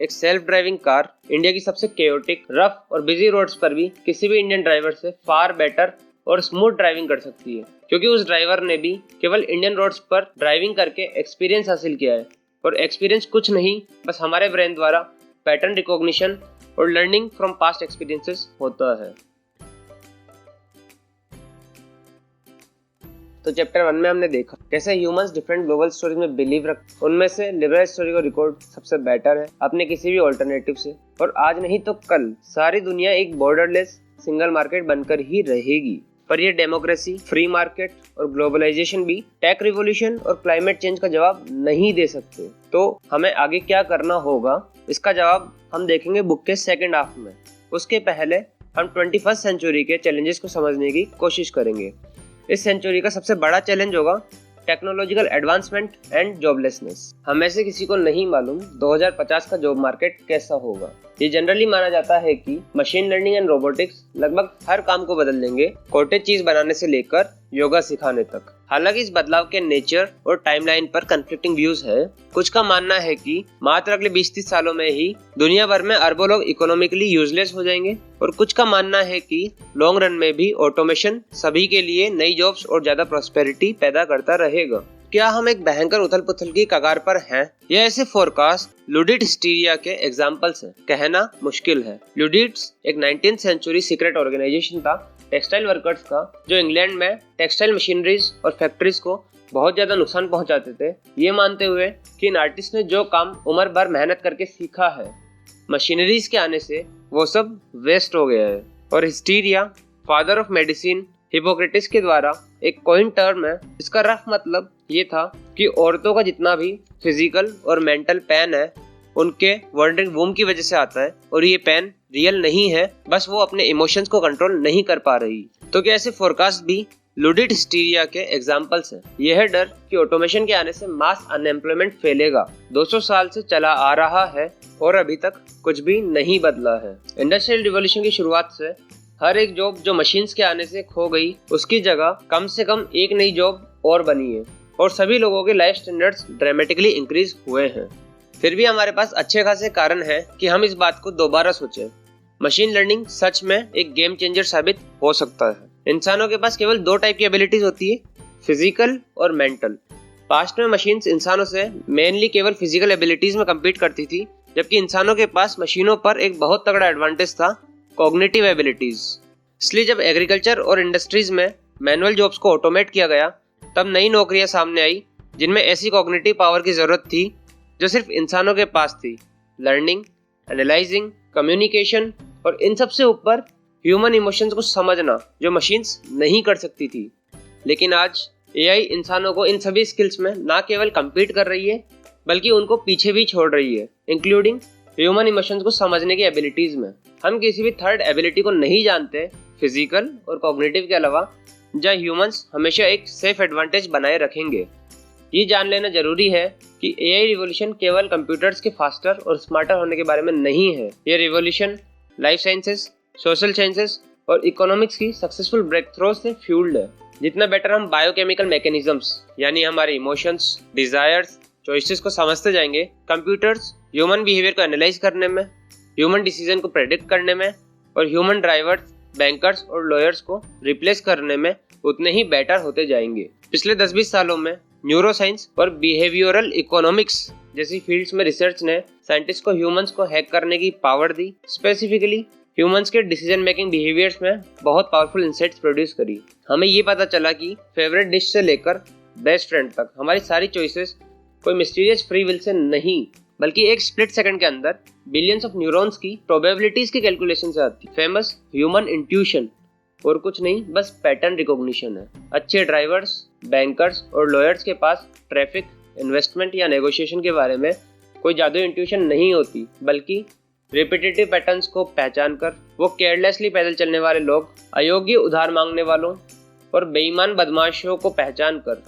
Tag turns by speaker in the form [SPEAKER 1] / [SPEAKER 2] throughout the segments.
[SPEAKER 1] एक self driving car India की सबसे केओटिक, रफ और बिजी रोड्स पर भी किसी भी इंडियन ड्राइवर से फार बेटर और स्मूथ ड्राइविंग कर सकती है, क्योंकि उस ड्राइवर ने भी केवल इंडियन रोड्स पर ड्राइविंग करके एक्सपीरियंस हासिल किया है। और एक्सपीरियंस कुछ नहीं, बस हमारे ब्रेन द्वारा पैटर्न रिकॉग्निशन और लर्निंग फ्रॉम पास्ट एक्सपीरियंसेस होता है। तो चैप्टर 1 में हमने देखा कैसे ह्यूमंस डिफरेंट ग्लोबल स्टोरीज में बिलीव रखते हैं, उनमें से लिबरल स्टोरी को रिकॉर्ड सबसे बेटर है अपने किसी भी ऑल्टरनेटिव से। और आज नहीं तो कल सारी दुनिया एक बॉर्डरलेस सिंगल मार्केट बनकर ही रहेगी। पर ये डेमोक्रेसी, फ्री मार्केट और ग्लोबलाइजेशन भी टेक रिवॉल्यूशन और क्लाइमेट चेंज का जवाब नहीं दे सकते। तो हमें आगे क्या करना होगा, इसका जवाब हम देखेंगे बुक के सेकंड हाफ में। उसके पहले हम 21st सेंचुरी के चैलेंजेस को समझने की कोशिश करेंगे। इस सेंचुरी का सबसे बड़ा चैलेंज होगा टेक्नोलॉजिकल एडवांसमेंट एंड जॉबलेसनेस। हमें से किसी को नहीं मालूम 2050 का जॉब मार्केट कैसा होगा। ये जनरली माना जाता है कि मशीन लर्निंग एंड रोबोटिक्स लगभग हर काम को बदल देंगे, कॉटेज चीज बनाने से लेकर योगा सिखाने तक। हालांकि इस बदलाव के नेचर और टाइमलाइन पर कंफ्लिक्टिंग व्यूज है। कुछ का मानना है कि मात्र अगले 20-30 सालों में ही दुनिया भर में अरबों लोग इकोनॉमिकली यूजलेस हो जाएंगे, और कुछ का मानना है कि लॉन्ग रन में भी ऑटोमेशन सभी के लिए नई जॉब्स और ज्यादा प्रॉस्पेरिटी पैदा करता रहेगा। क्या हम एक भयंकर उथल पुथल की कगार पर हैं? यह ऐसे फोरकास्ट लुडिट हिस्टीरिया के एग्जाम्पल्स हैं। कहना मुश्किल है। लुडिट्स एक 19th सेंचुरी सीक्रेट ऑर्गेनाइजेशन था टेक्सटाइल वर्कर्स का, जो इंग्लैंड में टेक्सटाइल मशीनरीज और फैक्ट्रीज को बहुत ज्यादा नुकसान पहुंचाते थे, ये मानते हुए कि इन आर्टिस्ट ने जो काम उम्र भर मेहनत करके सीखा है, मशीनरीज के आने से वो सब वेस्ट हो गया है। और hysteria, father of medicine, Hippocrates के द्वारा एक कॉइन टर्म है। इसका रफ मतलब ये था कि औरतों का जितना भी फिजिकल और मेंटल पेन है, उनके वंडरिंग वूम की वजह से आता है, और ये पेन रियल नहीं है, बस वो अपने इमोशंस को कंट्रोल नहीं कर पा रही। तो क्या ऐसे फोरकास्ट भी लुडिट हिस्टीरिया के एग्जाम्पल्स हैं? यह है डर कि ऑटोमेशन के आने से मास अनएम्प्लॉयमेंट फैलेगा। 200 साल से चला आ रहा है और अभी तक कुछ भी नहीं बदला है। इंडस्ट्रियल रिवॉल्यूशन की शुरुआत से हर एक जॉब जो मशीन्स के आने से खो गई, उसकी जगह कम से कम एक नई जॉब और बनी है, और सभी लोगों के लाइफ स्टैंडर्ड्स ड्रामेटिकली इंक्रीज हुए हैं। फिर भी हमारे पास अच्छे खासे कारण है कि हम इस बात को दोबारा सोचें। मशीन लर्निंग सच में एक गेम चेंजर साबित हो सकता है। इंसानों के पास केवल 2 टाइप की एबिलिटीज होती है, फिजिकल और मेंटल। पास्ट में मशीन्स इंसानों से मेनली केवल फिजिकल एबिलिटीज में कम्पीट करती थी, जबकि इंसानों के पास मशीनों पर एक बहुत तगड़ा एडवांटेज था, कॉग्निटिव एबिलिटीज। इसलिए जब एग्रीकल्चर और इंडस्ट्रीज में मैनुअल जॉब्स को ऑटोमेट किया गया, तब नई नौकरियां सामने आई जिनमें ऐसी कॉग्निटिव पावर की जरूरत थी जो सिर्फ इंसानों के पास थी। लर्निंग, एनालाइजिंग, कम्युनिकेशन और इन सब से ऊपर ह्यूमन इमोशंस को समझना, जो मशीन्स नहीं कर सकती थी। लेकिन आज एआई इंसानों को इन सभी स्किल्स में ना केवल कम्पीट कर रही है, बल्कि उनको पीछे भी छोड़ रही है, इंक्लूडिंग ह्यूमन इमोशंस को समझने की एबिलिटीज में। हम किसी भी थर्ड एबिलिटी को नहीं जानते फिजिकल और कॉग्निटिव के अलावा, जहाँ ह्यूमंस हमेशा एक सेफ एडवांटेज बनाए रखेंगे। ये जान लेना जरूरी है कि एआई रिवॉल्यूशन केवल कंप्यूटर्स के फास्टर और स्मार्टर होने के बारे में नहीं है। ये revolution life sciences, social sciences और इकोनॉमिक्स की सक्सेसफुल ब्रेक थ्रो से फ्यूल्ड है। जितना बेटर हम बायोकेमिकल मैकेनिज्म्स यानी हमारे इमोशंस, डिजायर्स, चॉइसेस को समझते जाएंगे, कंप्यूटर्स ह्यूमन बिहेवियर को एनालाइज करने में, ह्यूमन डिसीजन को प्रेडिक्ट करने में और ह्यूमन ड्राइवर्स, बैंकर्स और लॉयर्स को रिप्लेस करने में उतने ही बेटर होते जाएंगे। पिछले 10-20 सालों में न्यूरोसाइंस और बिहेवियरल इकोनॉमिक्स जैसी फील्ड्स में रिसर्च ने साइंटिस्ट को ह्यूमंस को हैक करने की पावर दी। स्पेसिफिकली ह्यूमंस के डिसीजन मेकिंग बिहेवियर्स में बहुत पावरफुल इंसाइट्स प्रोड्यूस करी। हमें ये पता चला कि फेवरेट डिश से लेकर बेस्ट फ्रेंड तक हमारी सारी चॉइसेस कोई मिस्टीरियस फ्री विल से नहीं, बल्कि एक स्प्लिट सेकंड के अंदर बिलियंस ऑफ न्यूरॉन्स की प्रोबेबिलिटीज की कैलकुलेशन से आती। फेमस ह्यूमन इंट्यूशन और कुछ नहीं, बस पैटर्न रिकॉग्निशन है। अच्छे ड्राइवर्स, बैंकर्स और लॉयर्स के पास ट्रैफिक, इन्वेस्टमेंट या नेगोशिएशन के बारे में कोई जादू इंट्यूशन नहीं होती, बल्कि रिपीटेटिव पैटर्न्स को पहचान कर वो केयरलेसली पैदल चलने वाले लोग, अयोग्य उधार मांगने वालों और बेईमान बदमाशों को पहचान कर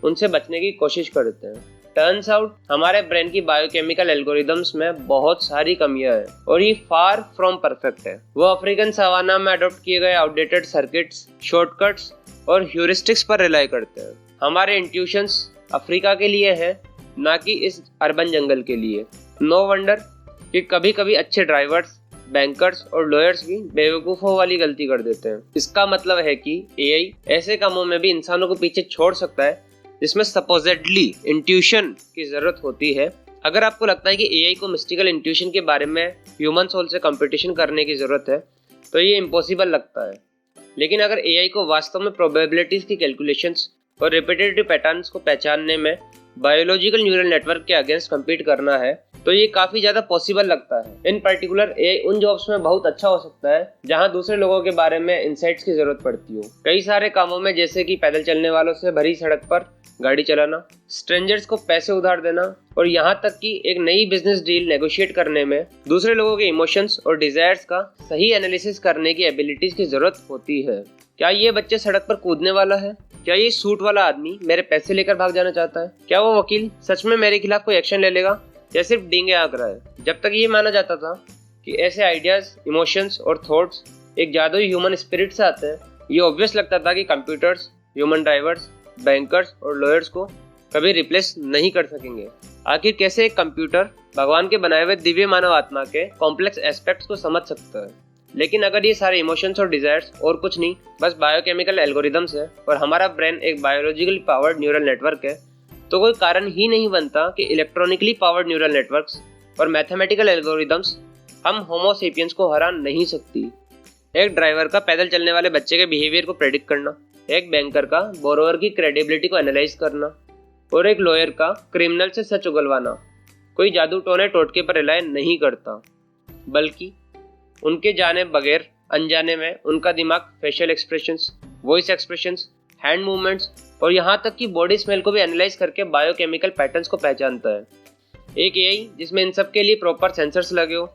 [SPEAKER 1] उनसे बचने की कोशिश करते हैं। टर्न्स आउट हमारे ब्रेन की बायोकेमिकल एल्गोरिदम्स में बहुत सारी कमियां हैं और ये फार फ्रॉम परफेक्ट है। वो अफ्रीकन सवाना में अडॉप्ट किए गए आउटडेटेड सर्किट्स, शॉर्टकट्स और ह्यूरिस्टिक्स पर रिलाई करते हैं। हमारे इंट्यूशंस अफ्रीका के लिए हैं, ना कि इस अर्बन जंगल के लिए। नो वंडर कि कभी कभी अच्छे ड्राइवर्स, बैंकर्स और लॉयर्स भी बेवकूफ़ों वाली गलती कर देते हैं। इसका मतलब है कि एआई ऐसे कामों में भी इंसानों को पीछे छोड़ सकता है जिसमें सपोजेडली इंट्यूशन की ज़रूरत होती है। अगर आपको लगता है कि एआई को मिस्टिकल इंट्यूशन के बारे में ह्यूमन सोल से कंपटीशन करने की ज़रूरत है तो ये इम्पॉसिबल लगता है। लेकिन अगर एआई को वास्तव में प्रोबेबिलिटीज़ की कैलकुलेशंस और रिपीटेटिव पैटर्न्स को पहचानने में बायोलॉजिकल न्यूरल नेटवर्क के अगेंस्ट कम्पीट करना है तो ये काफ़ी ज़्यादा पॉसिबल लगता है। इन पर्टिकुलर एआई उन जॉब्स में बहुत अच्छा हो सकता है जहां दूसरे लोगों के बारे में इंसाइट्स की ज़रूरत पड़ती हो। कई सारे कामों में, जैसे कि पैदल चलने वालों से भरी सड़क पर गाड़ी चलाना, स्ट्रेंजर्स को पैसे उधार देना और यहाँ तक कि एक नई बिजनेस डील नेगोशिएट करने में दूसरे लोगों के इमोशंस और डिजायर्स का सही एनालिसिस करने की एबिलिटीज की जरूरत होती है। क्या ये बच्चे सड़क पर कूदने वाला है? क्या ये सूट वाला आदमी मेरे पैसे लेकर भाग जाना चाहता है? क्या वो वकील सच में मेरे खिलाफ कोई एक्शन ले लेगा या सिर्फ डींगे आंक रहा है? जब तक ये माना जाता था कि ऐसे आइडियाज, इमोशंस और थॉट्स एक जादुई ह्यूमन स्पिरिट से आते हैं, ये ऑब्वियस लगता था कि कंप्यूटर्स ह्यूमन ड्राइवर्स, बैंकर्स और लॉयर्स को कभी रिप्लेस नहीं कर सकेंगे। आखिर कैसे एक कंप्यूटर भगवान के बनाए हुए दिव्य मानव आत्मा के कॉम्प्लेक्स एस्पेक्ट्स को समझ सकता है? लेकिन अगर ये सारे इमोशंस और डिजायर्स और कुछ नहीं, बस बायोकेमिकल एल्गोरिदम्स है और हमारा ब्रेन एक बायोलॉजिकली पावर्ड न्यूरल नेटवर्क है, तो कोई कारण ही नहीं बनता कि इलेक्ट्रॉनिकली पावर्ड न्यूरल नेटवर्क्स और मैथमेटिकल एल्गोरिदम्स हम होमो सेपियंस को हरा नहीं सकती। एक ड्राइवर का पैदल चलने वाले बच्चे के बिहेवियर को प्रेडिक्ट करना, एक बैंकर का बोरोवर की क्रेडिबिलिटी को एनालाइज करना और एक लॉयर का क्रिमिनल से सच उगलवाना कोई जादू टोने टोटके पर रिलाय नहीं करता, बल्कि उनके जाने बगैर अनजाने में उनका दिमाग facial expressions, voice expressions, hand movements और यहाँ तक कि बॉडी स्मेल को भी एनालाइज करके बायोकेमिकल पैटर्न्स को पहचानता है। एक एआई जिसमें इन सब के लिए प्रॉपर सेंसर्स लगे हो,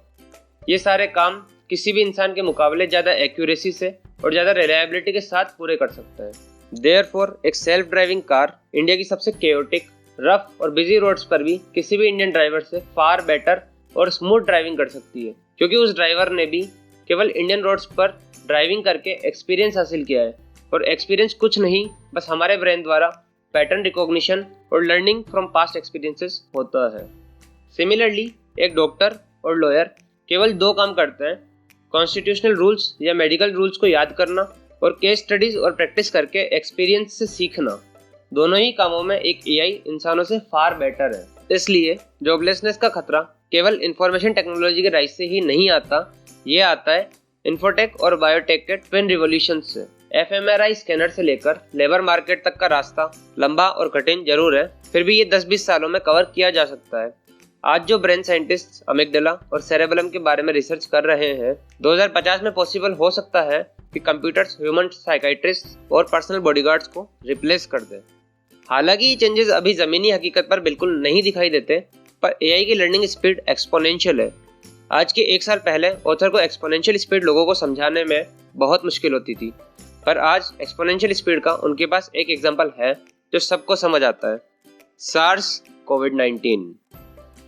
[SPEAKER 1] ये सारे काम किसी भी इंसान के मुकाबले ज़्यादा एक्यूरेसी से और ज़्यादा रिलायबिलिटी के साथ पूरे कर सकता है। देयरफॉर एक सेल्फ ड्राइविंग कार इंडिया की सबसे केओटिक, रफ और बिजी रोड्स पर भी किसी भी इंडियन ड्राइवर से फार बेटर और स्मूथ ड्राइविंग कर सकती है, क्योंकि उस ड्राइवर ने भी केवल इंडियन रोड्स पर ड्राइविंग करके एक्सपीरियंस हासिल किया है। और एक्सपीरियंस कुछ नहीं, बस हमारे ब्रेन द्वारा पैटर्न रिकॉग्निशन और लर्निंग फ्रॉम पास्ट एक्सपीरियंसेस होता है। सिमिलरली एक डॉक्टर और लॉयर केवल दो काम करते हैं, कॉन्स्टिट्यूशनल रूल्स या मेडिकल रूल्स को याद करना और केस स्टडीज और प्रैक्टिस करके एक्सपीरियंस से सीखना। दोनों ही कामों में एक एआई इंसानों से फार बेटर है। इसलिए जॉबलेसनेस का खतरा केवल इंफॉर्मेशन टेक्नोलॉजी के राइज से ही नहीं आता, ये आता है इन्फोटेक और बायोटेक के ट्विन रिवॉल्यूशन से। एफएमआरआई स्कैनर से लेकर लेबर मार्केट तक का रास्ता लंबा और कठिन जरूर है, फिर भी ये 10-20 सालों में कवर किया जा सकता है। आज जो ब्रेन साइंटिस्ट अमिगडाला और सेरेबेलम के बारे में रिसर्च कर रहे हैं, 2050 में पॉसिबल हो सकता है कि कंप्यूटर्स ह्यूमन साइकाइट्रिस्ट और पर्सनल बॉडीगार्ड्स को रिप्लेस कर दे। हालांकि ये चेंजेस अभी ज़मीनी हकीकत पर बिल्कुल नहीं दिखाई देते, पर एआई की लर्निंग स्पीड एक्सपोनेंशियल है। आज के 1 साल पहले ऑथर को एक्सपोनेंशियल स्पीड लोगों को समझाने में बहुत मुश्किल होती थी, पर आज एक्सपोनेंशियल स्पीड का उनके पास एक एग्जाम्पल है जो सबको समझ आता है, सार्स कोविड-19।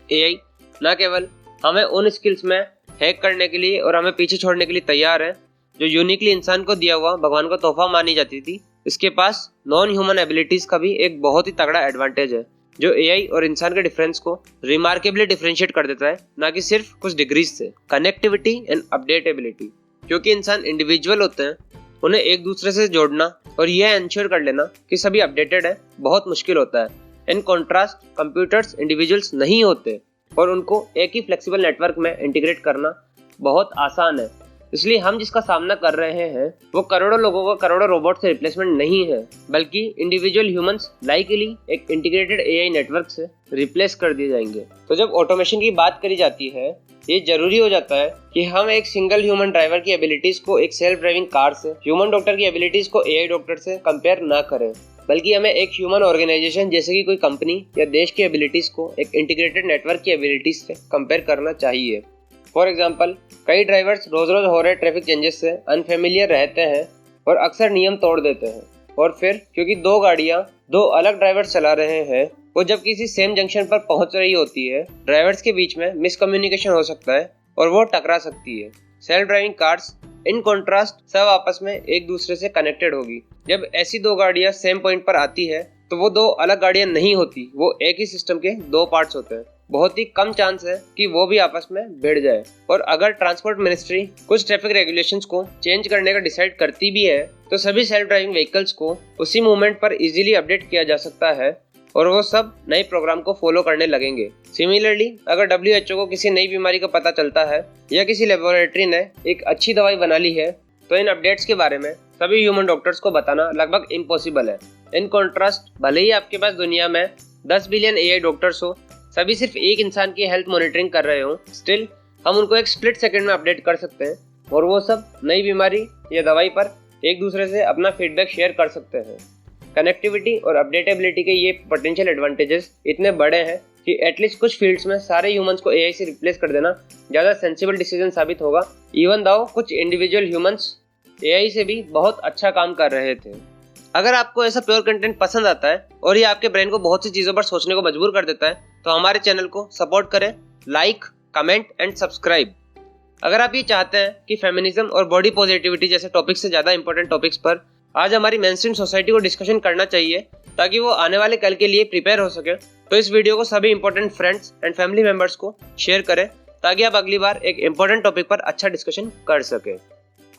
[SPEAKER 1] एआई न केवल हमें उन स्किल्स में हैक करने के लिए और हमें पीछे छोड़ने के लिए तैयार है जो यूनिकली इंसान को दिया हुआ भगवान का तोहफा मानी जाती थी, इसके पास नॉन ह्यूमन एबिलिटीज का भी एक बहुत ही तगड़ा एडवांटेज है जो एआई और इंसान के डिफरेंस को रिमार्केबली डिफरेंशिएट कर देता है, ना कि सिर्फ कुछ डिग्रीज से। Connectivity and updatability. क्योंकि इंसान इंडिविजुअल होते हैं, उन्हें एक दूसरे से जोड़ना और यह इंश्योर कर लेना कि सभी अपडेटेड है बहुत मुश्किल होता है। इन कॉन्ट्रास्ट कंप्यूटर्स इंडिविजुअल्स नहीं होते और उनको एक ही फ्लेक्सिबल नेटवर्क में इंटीग्रेट करना बहुत आसान है। इसलिए हम जिसका सामना कर रहे हैं वो करोड़ों लोगों का करोड़ों रोबोट से रिप्लेसमेंट नहीं है, बल्कि इंडिविजुअल ह्यूमंस लाइकली एक इंटीग्रेटेड एआई नेटवर्क से रिप्लेस कर दिए जाएंगे। तो जब ऑटोमेशन की बात करी जाती है, ये जरूरी हो जाता है कि हम एक सिंगल ह्यूमन ड्राइवर की एबिलिटीज को एक सेल्फ ड्राइविंग कार से, ह्यूमन डॉक्टर की एबिलिटीज को एआई डॉक्टर से कंपेयर ना करें, बल्कि हमें एक ह्यूमन ऑर्गेनाइजेशन जैसे कि कोई कंपनी या देश की एबिलिटीज को एक इंटीग्रेटेड नेटवर्क की एबिलिटीज से कंपेयर करना चाहिए। फॉर एग्जाम्पल, कई ड्राइवर्स रोज रोज हो रहे ट्रैफिक चेंजेस से अनफेमिलियर रहते हैं और अक्सर नियम तोड़ देते हैं, और फिर क्योंकि दो गाड़ियां दो अलग ड्राइवर्स चला रहे हैं, वो जब किसी सेम जंक्शन पर पहुंच रही होती है, ड्राइवर्स के बीच में मिसकम्युनिकेशन हो सकता है और वो टकरा सकती है। Self driving cars in contrast सब आपस में एक दूसरे से कनेक्टेड होगी। जब ऐसी दो गाड़ियां सेम पॉइंट पर आती है तो वो दो अलग गाड़ियां नहीं होती, वो एक ही सिस्टम के दो पार्ट्स होते हैं। बहुत ही कम चांस है कि वो भी आपस में भिड़ जाए। और अगर ट्रांसपोर्ट मिनिस्ट्री कुछ ट्रैफिक रेगुलेशंस को चेंज करने का डिसाइड करती भी है तो सभी सेल्फ ड्राइविंग व्हीकल्स को उसी मोमेंट पर इजीली अपडेट किया जा सकता है और वो सब नए प्रोग्राम को फॉलो करने लगेंगे। सिमिलरली अगर WHO को किसी नई बीमारी का पता चलता है या किसी लेबोरेटरी ने एक अच्छी दवाई बना ली है तो इन अपडेट्स के बारे में सभी ह्यूमन डॉक्टर्स को बताना लगभग इम्पॉसिबल है। इन कॉन्ट्रास्ट भले ही आपके पास दुनिया में 10 बिलियन AI डॉक्टर्स हो, सभी सिर्फ एक इंसान की हेल्थ मॉनिटरिंग कर रहे हो, स्टिल हम उनको एक स्प्लिट सेकंड में अपडेट कर सकते हैं और वो सब नई बीमारी या दवाई पर एक दूसरे से अपना फीडबैक शेयर कर सकते हैं। कनेक्टिविटी और अपडेटेबिलिटी के ये पोटेंशियल एडवांटेजेस इतने बड़े हैं कि एटलीस्ट कुछ फील्ड्स में सारे ह्यूमंस को AI से रिप्लेस कर देना ज़्यादा सेंसिबल डिसीजन साबित होगा, इवन दाउ कुछ इंडिविजुअल ह्यूमंस AI से भी बहुत अच्छा काम कर रहे थे। अगर आपको ऐसा प्योर कंटेंट पसंद आता है और ये आपके ब्रेन को बहुत सी चीज़ों पर सोचने को मजबूर कर देता है तो हमारे चैनल को सपोर्ट करें, लाइक, कमेंट एंड सब्सक्राइब। अगर आप ये चाहते हैं कि फेमिनिज्म और बॉडी पॉजिटिविटी जैसे टॉपिक्स से ज़्यादा इंपॉर्टेंट टॉपिक्स पर आज हमारी मेनस्ट्रीम सोसाइटी को डिस्कशन करना चाहिए ताकि वो आने वाले कल के लिए प्रिपेयर हो सके, तो इस वीडियो को सभी important friends and family members को शेयर करें ताकि आप अगली बार एक इंपॉर्टेंट टॉपिक पर अच्छा डिस्कशन कर सके।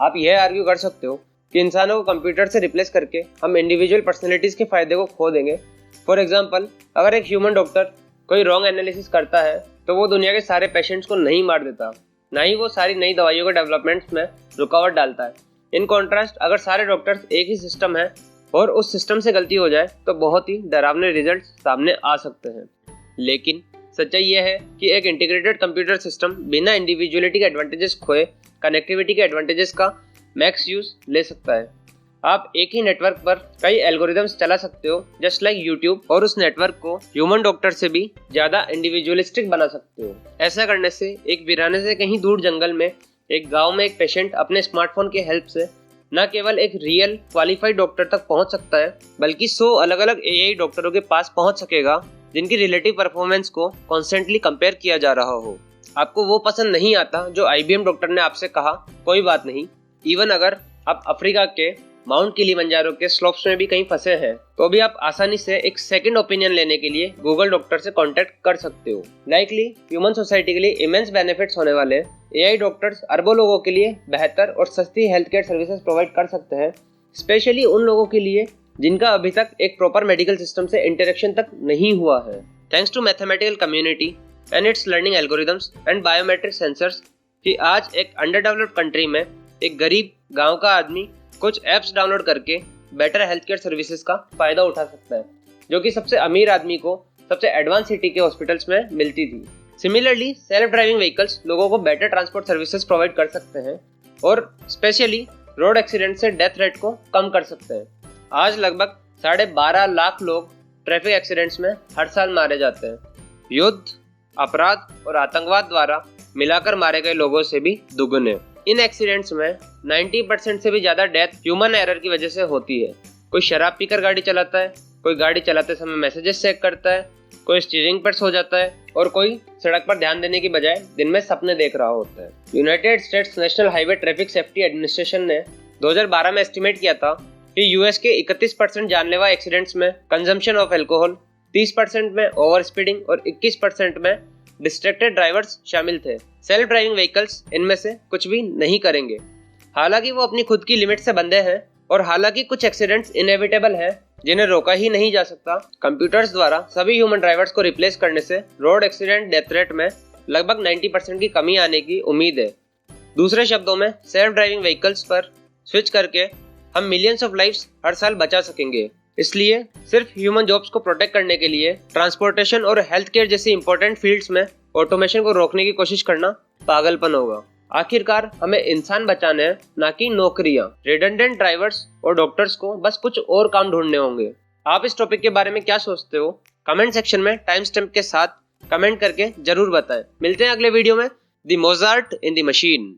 [SPEAKER 1] आप यह आर्ग्यू कर सकते हो कि इंसानों को कंप्यूटर से रिप्लेस करके हम इंडिविजुअल पर्सनैलिटीज के फायदे को खो देंगे। फॉर एग्जाम्पल, अगर एक ह्यूमन डॉक्टर कोई रॉन्ग एनालिसिस करता है तो वो दुनिया के सारे पेशेंट्स को नहीं मार देता, ना ही वो सारी नई दवाइयों के डेवलपमेंट्स में रुकावट डालता है। इन कॉन्ट्रास्ट अगर सारे डॉक्टर्स एक ही सिस्टम है और उस सिस्टम से गलती हो जाए तो बहुत ही डरावने रिजल्ट सामने आ सकते हैं। लेकिन सच्चाई यह है कि एक इंटीग्रेटेड कंप्यूटर सिस्टम बिना इंडिविजुअलिटी के एडवांटेजेस खोए कनेक्टिविटी के एडवांटेजेस का मैक्स यूज ले सकता है। आप एक ही नेटवर्क पर कई एल्गोरिदम्स चला सकते हो जस्ट लाइक यूट्यूब, और उस नेटवर्क को ह्यूमन डॉक्टर से भी ज़्यादा इंडिविजुअलिस्टिक बना सकते हो। ऐसा करने से एक वीराने से कहीं दूर जंगल में एक गांव में एक पेशेंट अपने स्मार्टफोन के हेल्प से न केवल एक रियल क्वालिफाइड डॉक्टर तक पहुंच सकता है बल्कि 100 अलग अलग AI डॉक्टरों के पास पहुंच सकेगा जिनकी रिलेटिव परफॉर्मेंस को कॉन्स्टेंटली कंपेयर किया जा रहा हो। आपको वो पसंद नहीं आता जो IBM डॉक्टर ने आपसे कहा, कोई बात नहीं। इवन अगर आप अफ्रीका के माउंट किलिमंजारो के स्लोप्स में भी कहीं फंसे हैं तो भी आप आसानी से एक सेकंड ओपिनियन लेने के लिए गूगल डॉक्टर से कांटेक्ट कर सकते हो। लाइकली ह्यूमन सोसाइटी के लिए इमेंस बेनिफिट्स होने वाले AI डॉक्टर्स अरबों लोगों के लिए बेहतर और सस्ती हेल्थ केयर सर्विसेज प्रोवाइड कर सकते हैं, स्पेशली उन लोगों के लिए जिनका अभी तक एक प्रॉपर मेडिकल सिस्टम से इंटरेक्शन तक नहीं हुआ है। Thanks to mathematical community and its learning algorithms and biometric sensors कि आज एक अंडर डेवलप्ड कंट्री में एक गरीब गांव का आदमी कुछ ऐप्स डाउनलोड करके बेटर हेल्थ केयर सर्विसेज का फायदा उठा सकता है जो कि सबसे अमीर आदमी को सबसे एडवांस सिटी के हॉस्पिटल्स में मिलती थी। सिमिलरली सेल्फ ड्राइविंग व्हीकल्स लोगों को बेटर ट्रांसपोर्ट सर्विसेज प्रोवाइड कर सकते हैं और स्पेशली रोड एक्सीडेंट से डेथ रेट को कम कर सकते हैं। आज लगभग 12.5 लाख लोग ट्रैफिक एक्सीडेंट्स में हर साल मारे जाते हैं। युद्ध, अपराध और आतंकवाद द्वारा मिलाकर मारे गए लोगों से भी दुगने। इन एक्सीडेंट्स में 90% से भी ज़्यादा डेथ ह्यूमन एरर की वजह से होती है। कोई शराब पीकर गाड़ी चलाता है, कोई गाड़ी चलाते समय मैसेजेस चेक करता है, कोई स्टीयरिंग पर सो जाता है और कोई सड़क पर ध्यान देने की बजाय दिन में सपने देख रहा होता है। United states national highway traffic safety administration ने 2012 में एस्टिमेट किया था कि यूएस के 31% जानलेवा एक्सीडेंट्स में कंजम्पशन ऑफ एल्कोहल, 30% में ओवर स्पीडिंग और 21% में डिस्ट्रैक्टेड ड्राइवर्स शामिल थे। सेल्फ ड्राइविंग व्हीकल्स इनमें से कुछ भी नहीं करेंगे। हालांकि वो अपनी खुद की लिमिट से बंधे हैं और हालांकि कुछ एक्सीडेंट्स इनएविटेबल हैं जिन्हें रोका ही नहीं जा सकता। कंप्यूटर्स द्वारा सभी ह्यूमन ड्राइवर्स को रिप्लेस करने से रोड एक्सीडेंट डेथ रेट में लगभग 90% की कमी आने की उम्मीद है। दूसरे शब्दों में सेल्फ ड्राइविंग व्हीकल्स पर स्विच करके हम मिलियंस ऑफ लाइव्स हर साल बचा सकेंगे। इसलिए सिर्फ ह्यूमन जॉब्स को प्रोटेक्ट करने के लिए ट्रांसपोर्टेशन और हेल्थ केयर जैसी इंपॉर्टेंट फील्ड्स में ऑटोमेशन को रोकने की कोशिश करना पागलपन होगा। आखिरकार हमें इंसान बचाने हैं, ना कि नौकरियां। रिडंडेंट ड्राइवर्स और डॉक्टर्स को बस कुछ और काम ढूंढने होंगे। आप इस टॉपिक के बारे में क्या सोचते हो? कमेंट सेक्शन में टाइम स्टैम्प के साथ कमेंट करके जरूर बताएं। मिलते हैं अगले वीडियो में। The Mozart in the machine.